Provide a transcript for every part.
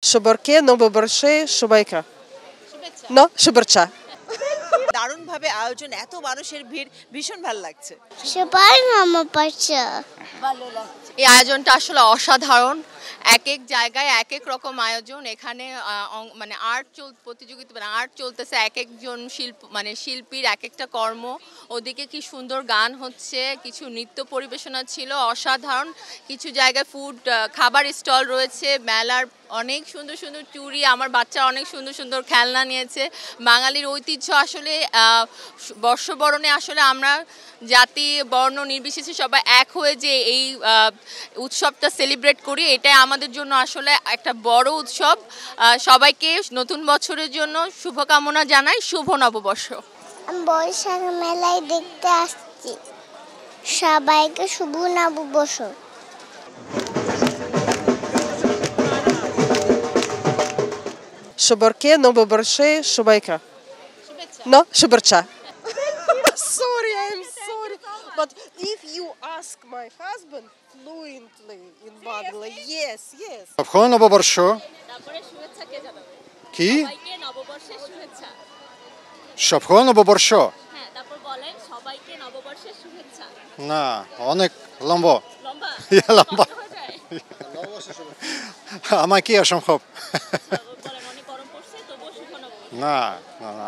Шибарке, নববর্ষে সবাইকে ন শুভেচ্ছা। দারুণভাবে আয়োজন, এত মানুষের ভিড়, ভীষণ ভালো লাগছে। সবাই মামা পাশে ভালো লাগছে। এই আয়োজনটা আসলে অসাধারণ। এক এক জায়গায় এক এক রকম আয়োজন। এখানে মানে প্রতিযোগিতা, মানে আর্ট চলতেছে, এক একজন শিল্পীর এক একটা কর্ম। ওদিকে কি সুন্দর গান হচ্ছে, কিছু নৃত্য পরিবেশনা ছিল অসাধারণ। কিছু জায়গায় খাবার স্টল রয়েছে, মেলার অনেক সুন্দর সুন্দর চুড়ি, আমার বাচ্চা অনেক সুন্দর সুন্দর খেলনা নিয়েছে। বাঙালির ঐতিহ্য আসলে বর্ষবরণে আসলে আমরা জাতি বর্ণ নির্বিশেষে সবাই এক হয়ে যে এই উৎসবটা সেলিব্রেট করি, এটাই আমাদের জন্য আসলে একটা বড় উৎসব। সবাইকে নতুন বছরের জন্য শুভকামনা জানাই। শুভ নববর্ষ। আমি বৈশাখ মেলায় দেখতে আসছি। সবাইকে শুভ নববর্ষ। Шибарке, নববর্ষে সবাইকে ন শুভেচ্ছা। Sorry, I'm sorry. But if you ask my husband fluently in Bangla, yes. শুভ নববর্ষ। তারপরে শুভেচ্ছা কে জানাবে? কি? সবাইকে নববর্ষের শুভেচ্ছা। শুভ নববর্ষ? হ্যাঁ, তারপর বলেন সবাইকে নববর্ষের শুভেচ্ছা। না, অনেক লম্বা। লম্বা? লম্বা। কষ্ট হয়ে যায়? আমার কি অসম্ভব? বলেন অনেক গরম পড়ছে, তবুও শুভ নববর্ষ। না,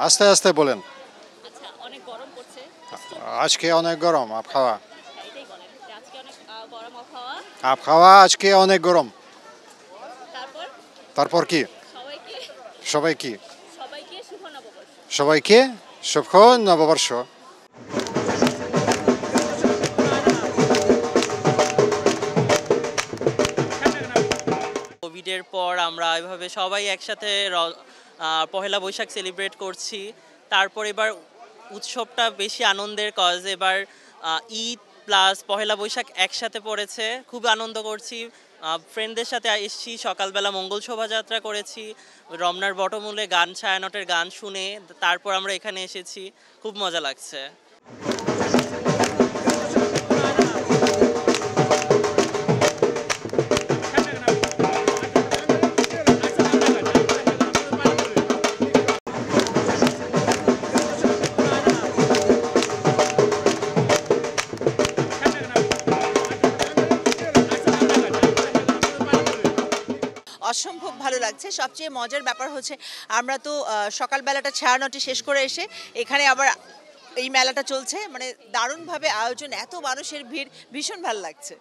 আস্তে আস্তে বলেন। আচ্ছা, অনেক গরম পড়ছে। আজকে অনেক গরম আবহাওয়া। হ্যাঁ, এটাই বলেন যে আজকে অনেক গরম আবহাওয়া। আবহাওয়া আজকে অনেক গরম। তারপর তারপর কি? সবাইকে সবাইকে শুভ নববর্ষ। সবাইকে শুভ নববর্ষ। কোভিডের পর আমরা এভাবে সবাই একসাথে পহেলা বৈশাখ সেলিব্রেট করছি। তারপর এবার উৎসবটা বেশি আনন্দের, কজ এবার ঈদ প্লাস পহেলা বৈশাখ একসাথে পড়েছে। খুব আনন্দ করছি। ফ্রেন্ডদের সাথে এসেছি, সকালবেলা মঙ্গল শোভাযাত্রা করেছি, রমনার বটমূলে গান ছায়ানটের গান শুনে তারপর আমরা এখানে এসেছি। খুব মজা লাগছে। অসম্ভব ভালো লাগছে। সবচেয়ে মজার ব্যাপার হচ্ছে আমরা তো সকালবেলাটা ছায়ানটে শেষ করে এসে এখানে আবার এই মেলাটা চলছে, মানে দারুণভাবে আয়োজন, এত মানুষের ভিড়, ভীষণ ভালো লাগছে।